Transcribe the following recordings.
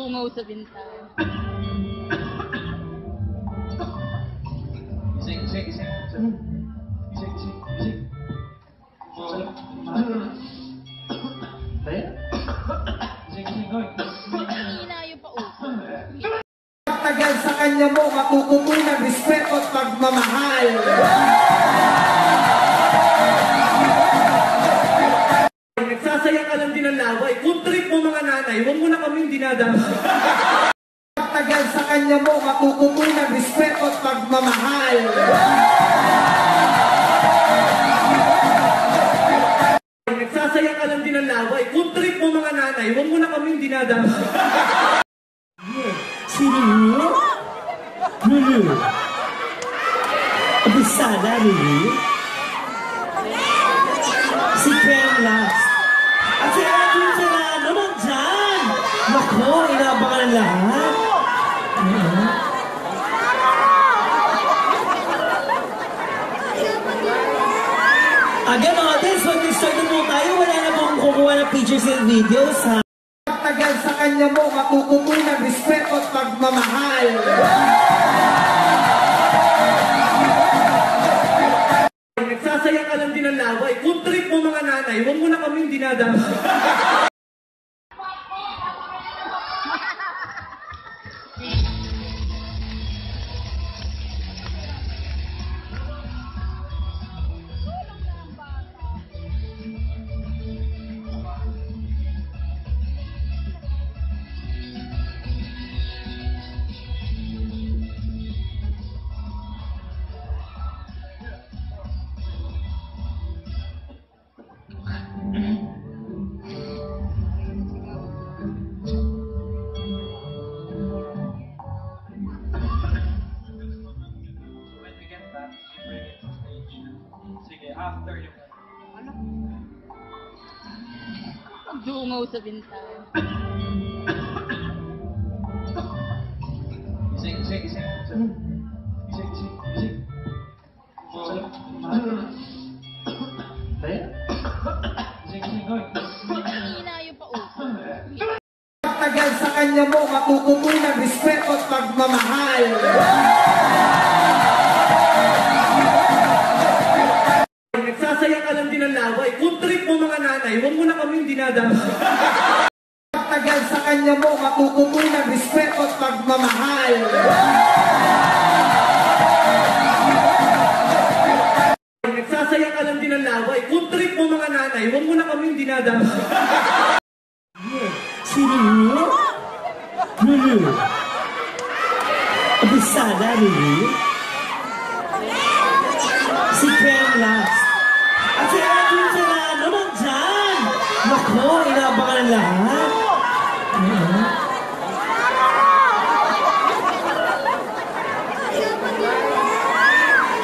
Dungaw sa bintana. Gising. Mahina yung pauso. Tagal sa kanya mo matututunan respeto at pagmamahal. Nagsasayang ka lang din ang laway. Kung trip mo mga nanay, huwag mo na kaming dinadama. Tagal sa kanya mo matututunan respeto at pagmamahal. Nagsasayang ka lang din ang laway. Kung trip mo mga nanay, huwag mo na kaming dinadama. Sino? Lulu. Abisada, Lulu. Si Kremlas. At si Edwin Serrano nandyan. Naku, inaabangan ang lahat. Again, audience, mag-start na po tayo. Wala na pong kumuha ng pictures and videos, ha? Tagal sa kanya mo matututunan respeto at pagmamahal. Nagsasayang ka lang din ang laway. Kung trip mo mga nanay, huwag mo na kaming dinadama. Sige, after yung... Ano? Dungaw sa bintana. Gising. Mahina yung pauso. Tagal sa kanya mo matututunan respeto at pagmamahal. Nagsasayang ka lang din ang laway. Kung trip mo mga nanay, huwag mo na kaming dinadama. Tagal sa kanya mo matututunan respeto at pagmamahal. Nagsasayang ka lang din ang laway. Kung trip mo mga nanay, huwag mo na kaming dinadama. Sino? Lulu. Abisada, Lulu. Si Kremlas. At si Edwin Serrano nandyan. Naku, inaabangan ang lahat.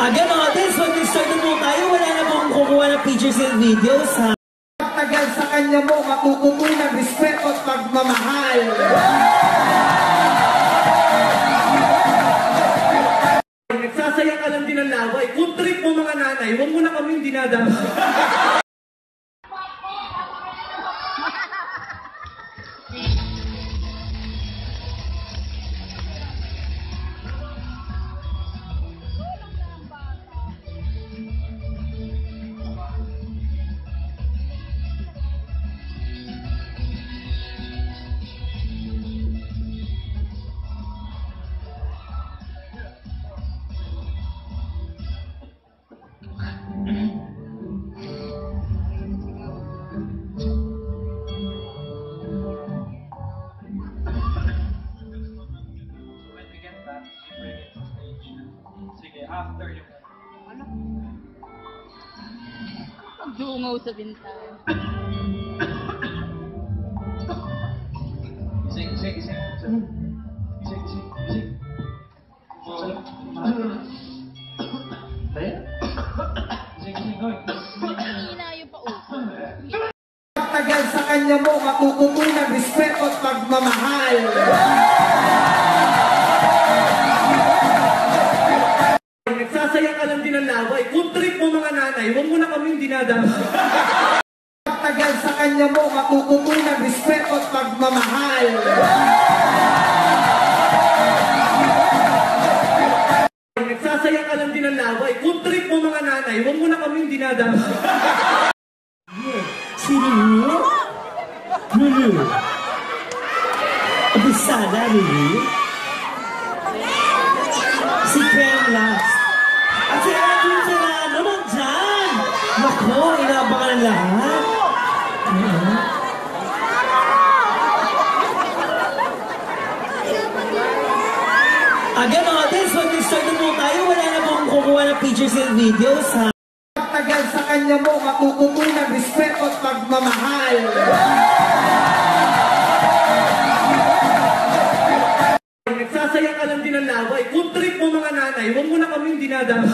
Again, audience, mag-start na po tayo. Wala na pong kumuha ng pictures and videos, ha? Tagal sa kanya mo matututunan respeto at pagmamahal. Nagsasayang ka lang din ang laway. Kung trip mo mga nanay, huwag mo na kaming dinadama. Sige, after yung... Ano? Dungaw sa bintana. Gising. Mahina yung pauso. Tagal sa kanya mo matututunan respeto at pagmamahal. Nagsasayang ka lang din ang laway. Kung trip mo mga nanay, huwag mo na kaming dinadama. Tagal sa kanya mo matututunan respeto at pagmamahal. Abisada, really? Si Ken last. At si Edwin Serrano nandyan! Nako, inaabangan ng lahat. Again, audience, mag-start na po tayo. Wala na pong kukuha ng pictures and videos, ha? Tagal sa kanya mo matututunan respeto at pagmamahal. Nagsasayang ka lang din ng laway. Kung trip mo mga nanay, huwag mo na kaming dinadama.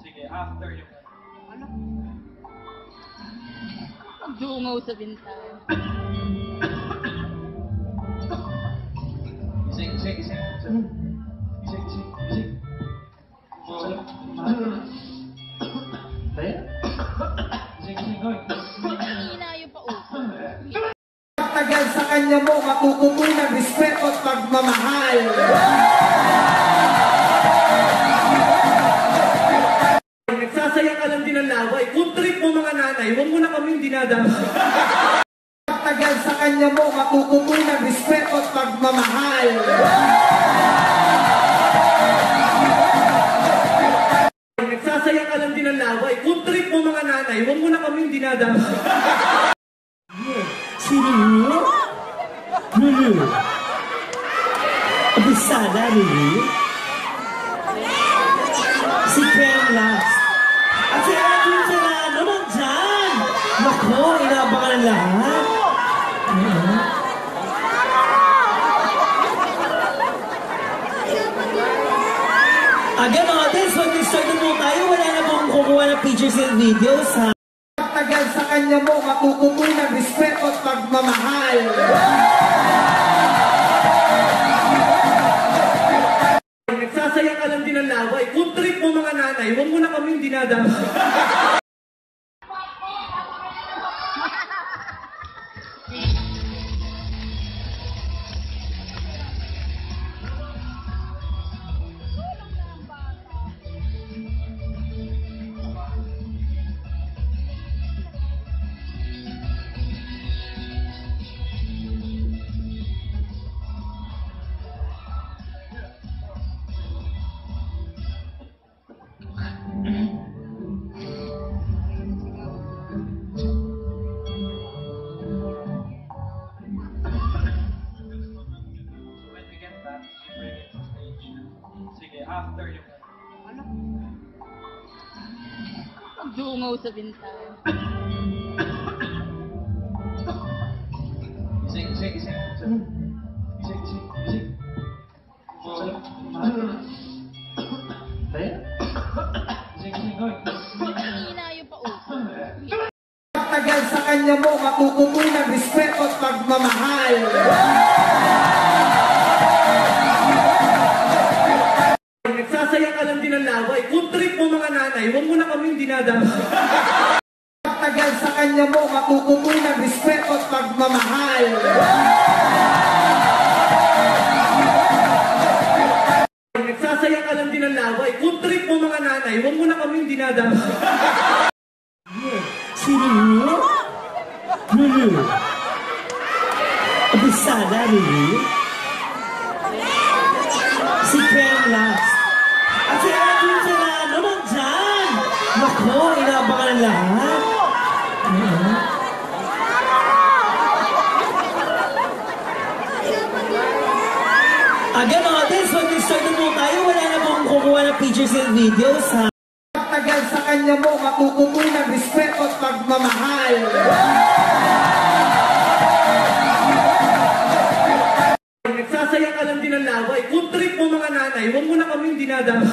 Sige, after yung... Dungaw sa bintana. Ising. Ising, go. Mahina yung pauso. Tagal sa kanya mo matututunan respeto at pagmamahal. Nagsasayang ka lang din ng laway. Kung trip mo mga nanay, huwag mo na kaming dinadama. Tagal sa kanya mo matututunan respeto at pagmamahal. Nagsasayang ka lang din ng laway. Kung trip mo mga nanay, huwag mo na kaming dinadama. Sino? Lulu. Abisada, really? Si Ken last. At si Edwin Serrano nandyan! Nako, inaabangan ng lahat. Again, audience, mag-start na po tayo. Wala na pong kukuha ng pictures and videos, ha? Tagal sa kanya mo matututunan respeto at pagmamahal. Nagsasayang ka lang din ng laway. Kung trip mo mga nanay, huwag mo na kaming dinadama. Sige, after yung... Dungaw sa bintana. Ising. Ising, go. Mahina yung pauso. Tagal sa kanya mo matututunan respeto at pagmamahal. Nagsasayang ka lang din ng laway. Kung trip mo mga nanay, huwag mo na kaming dinadama. Tagal sa kanya mo matututunan respeto at pagmamahal. Nagsasayang ka lang din ng laway. Kung trip mo mga nanay, huwag mo na kaming dinadama. Sino? Lulu. Abisada, really? Si Ken last. At si Edwin Serrano nandyan! Nako, inaabangan ng lahat. Again, audience, mag-start na po tayo. Wala na pong kukuha ng pictures and videos, ha? Tagal sa kanya mo matututunan respeto at pagmamahal. Nagsasayang ka lang din ng laway. Kung trip mo mga nanay, huwag mo na kaming dinadama.